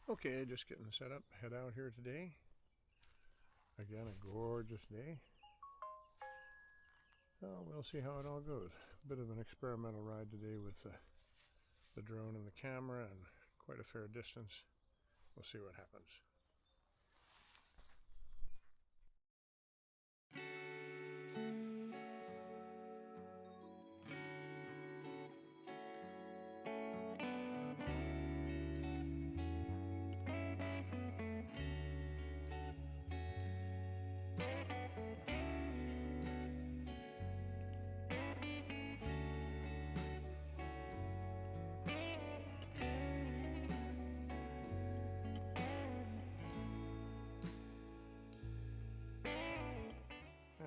Okay, just getting set up, head out here today. Again, a gorgeous day. So we'll see how it all goes. A bit of an experimental ride today with the drone and the camera, and quite a fair distance. We'll see what happens.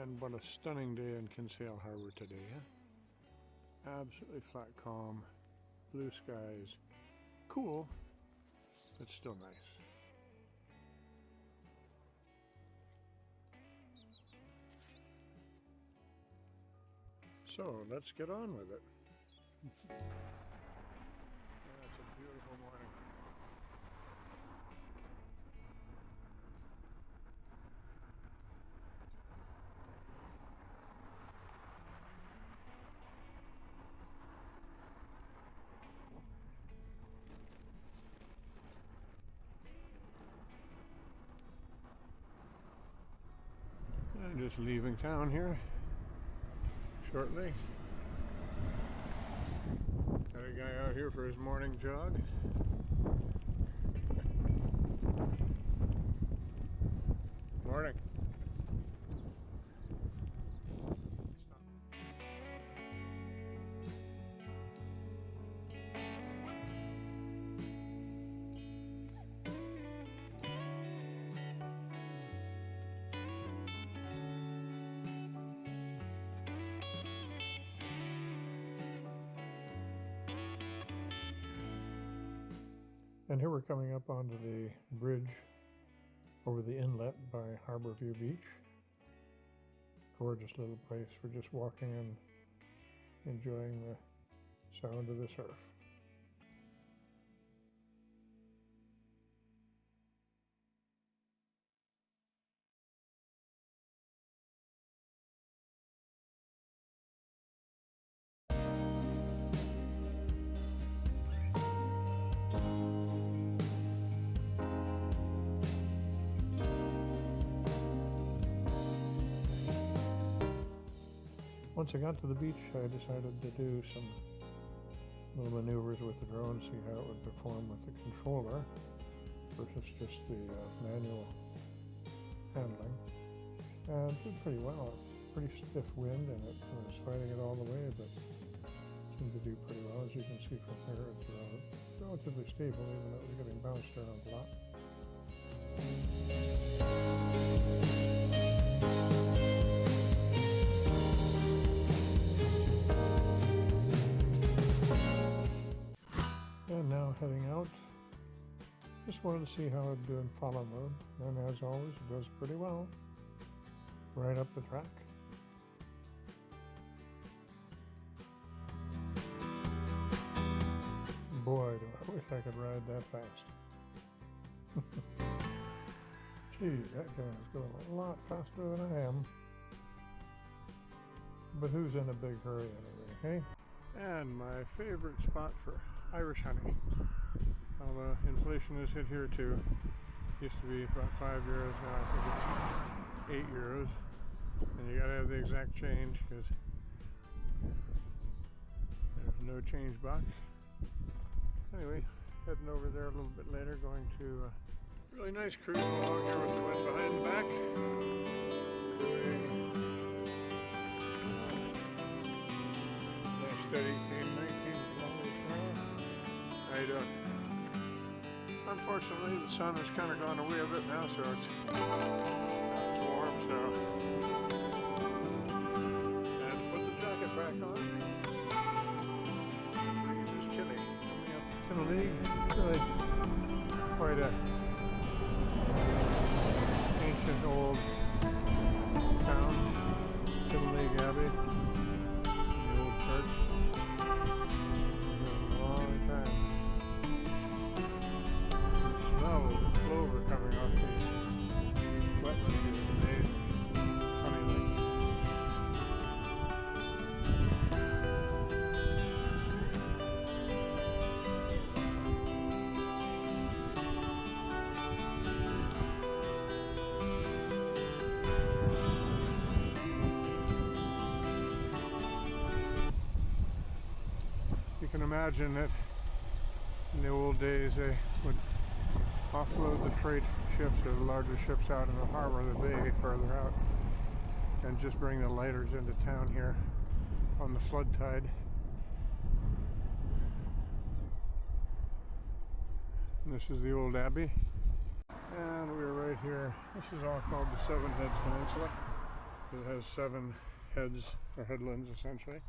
And what a stunning day in Kinsale Harbor today, huh? Absolutely flat calm, blue skies, cool, but still nice. So let's get on with it. That's a beautiful morning. I'm just leaving town here shortly. Got a guy out here for his morning jog. Morning. And here we're coming up onto the bridge over the inlet by Harborview Beach. Gorgeous little place for just walking and enjoying the sound of the surf. Once I got to the beach, I decided to do some little maneuvers with the drone, see how it would perform with the controller versus just the manual handling. And it did pretty well. Pretty stiff wind, and it was fighting it all the way, but seemed to do pretty well. As you can see from here, it's relatively stable, even though it was getting bounced around a lot. And now heading out. Just wanted to see how it'd do in follow mode, and as always, it does pretty well. Right up the track. Boy, do I wish I could ride that fast. Gee, that guy is going a lot faster than I am. But who's in a big hurry anyway, hey? And my favorite spot for Irish honey. Although inflation has hit here too. Used to be about €5, now I think it's €8. And you gotta have the exact change because there's no change box. Anyway, heading over there a little bit later, going to a really nice cruise along here with the wind behind the back. Nice steady 19 kilometers per hour. How you doing? Unfortunately, the sun has kind of gone away a bit now, so it's warm, so. And put the jacket back on. The breeze is chilly. Coming up to the league, really quite a ancient old town, Tiddleigh Abbey, the old church. It's been a long time. The imagine that in the old days they would offload the freight ships or the larger ships out in the harbor of the bay further out and just bring the lighters into town here on the flood tide. And this is the old abbey. And we're right here. This is all called the Seven Heads Peninsula. It has 7 heads, or headlands essentially.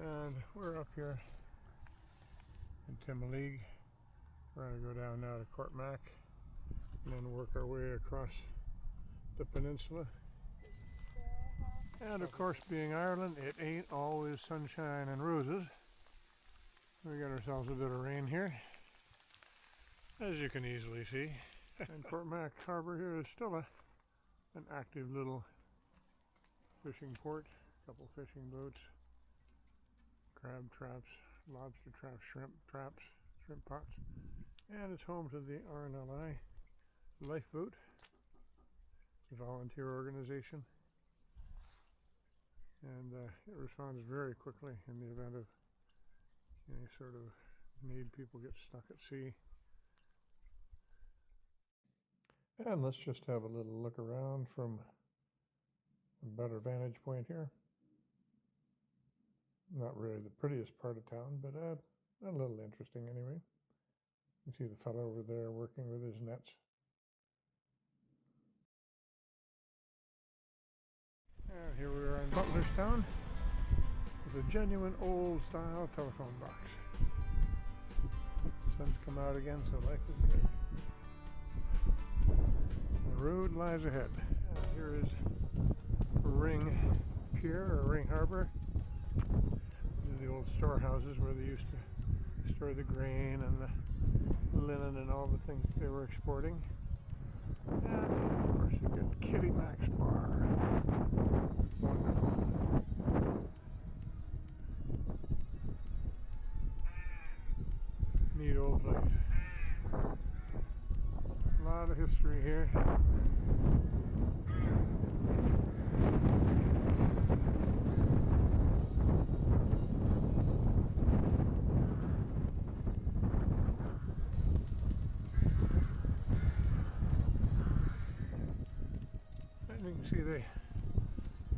And we're up here in Timoleague. We're going to go down now to Cormac and then work our way across the peninsula. And of course, being Ireland, it ain't always sunshine and roses. We got ourselves a bit of rain here, as you can easily see. And Cormac Harbour here is still an active little fishing port. A couple fishing boats, crab traps, lobster traps, shrimp traps, shrimp pots. And it's home to the RNLI Lifeboat, a volunteer organization. And it responds very quickly in the event of any sort of need. People get stuck at sea. And let's just have a little look around from a better vantage point here. Not really the prettiest part of town, but a little interesting anyway. You see the fellow over there working with his nets. And here we are in Butlerstown with a genuine old style telephone box. The sun's come out again, so life is good. The road lies ahead. Here is Ring Pier, or Ring Harbor. These are the old storehouses where they used to store the grain and the linen and all the things they were exporting. And of course you get Kitty Mac's Bar. Wonderful. Neat old place. A lot of history here. You can see they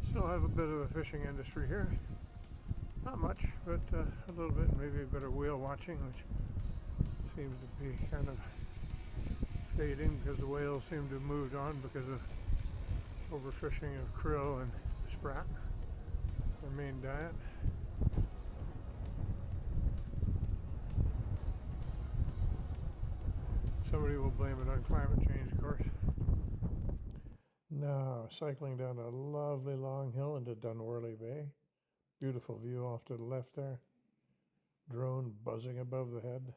still have a bit of a fishing industry here. Not much, but a little bit, maybe a bit of whale watching, which seems to be kind of fading because the whales seem to have moved on because of overfishing of krill and sprat, their main diet. Somebody will blame it on climate change, of course. Now, cycling down a lovely long hill into Dunworley Bay. Beautiful view off to the left there. Drone buzzing above the head.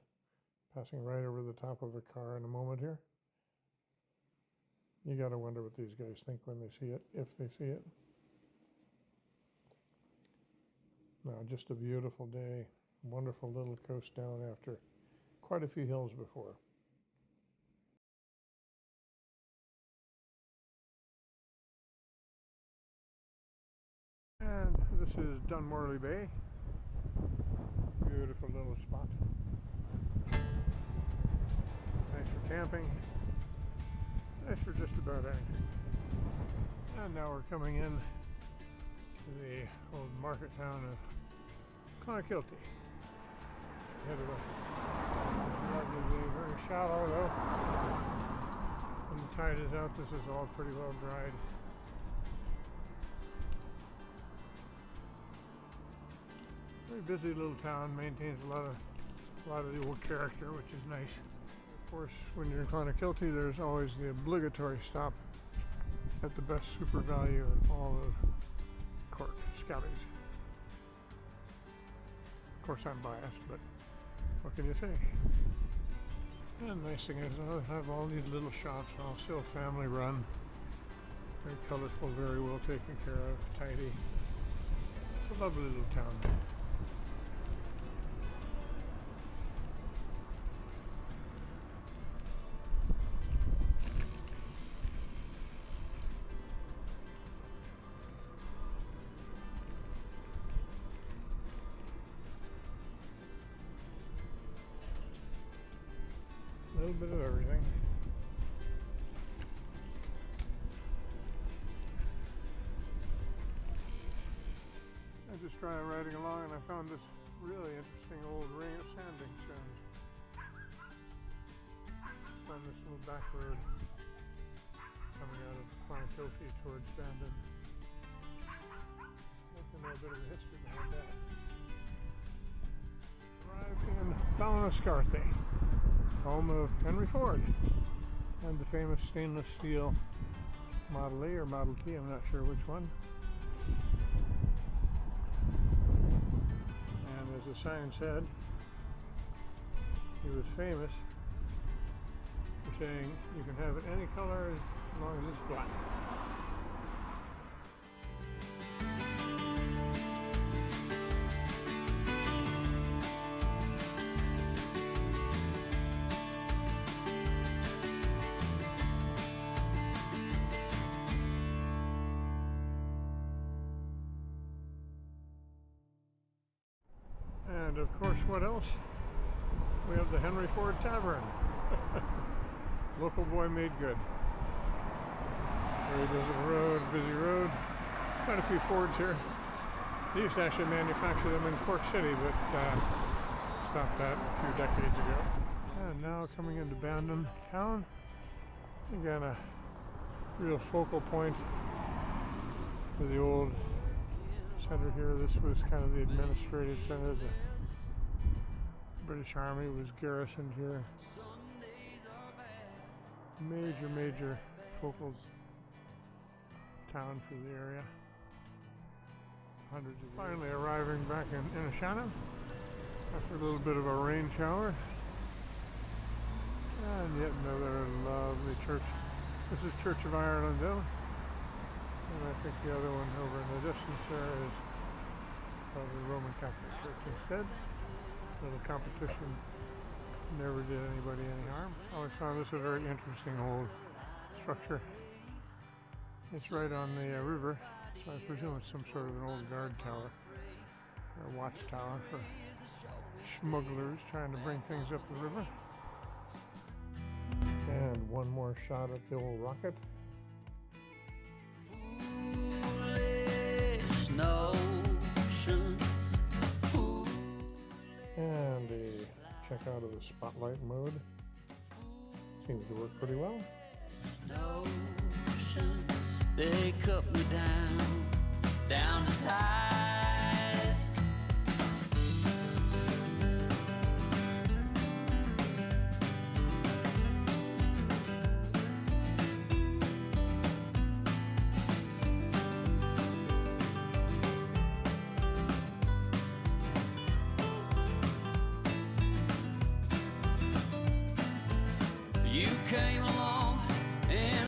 Passing right over the top of a car in a moment here. You gotta wonder what these guys think when they see it, if they see it. Now, just a beautiful day. Wonderful little coast down after quite a few hills before. And this is Dunworley Bay. Beautiful little spot. Nice for camping. Nice for just about anything. And now we're coming in to the old market town of Clonakilty. Ahead of a lovely bay, very shallow though. When the tide is out, this is all pretty well dried. Very busy little town, maintains a lot of the old character, which is nice. Of course, when you're in Clonakilty, there's always the obligatory stop at the best super value in all of Cork, Scally's. Of course, I'm biased, but what can you say? And the nice thing is, I have all these little shops, all still family run, very colorful, very well taken care of, tidy. It's a lovely little town. little bit of everything. I was just riding along and I found this really interesting old ring of sanding stones. It's on this little back road coming out of Clonakilty towards Bandon. I can know a bit of the history behind that. Arrived in Ballinascarthy, home of Henry Ford and the famous stainless steel Model A or Model T, I'm not sure which one. And as the sign said, he was famous for saying you can have it any color as long as it's black. And of course, what else? We have the Henry Ford Tavern. Local boy made good. Very busy road. Quite a few Fords here. They used to actually manufacture them in Cork City, but stopped that a few decades ago. And now coming into Bandon town. Again, a real focal point for the old center here. This was kind of the administrative center. The British Army was garrisoned here. Major focal town for the area. Hundreds of finally arriving back in Inishannon after a little bit of a rain shower. And yet another lovely church. This is Church of Ireland Hill. And I think the other one over in the distance there is probably Roman Catholic Church instead. So the competition never did anybody any harm. I always found this a very interesting old structure. It's right on the river, so I presume it's some sort of an old guard tower or watchtower for smugglers trying to bring things up the river. And one more shot at the old rocket. And a check out of the spotlight mode. Seems to work pretty well. They cut me down as high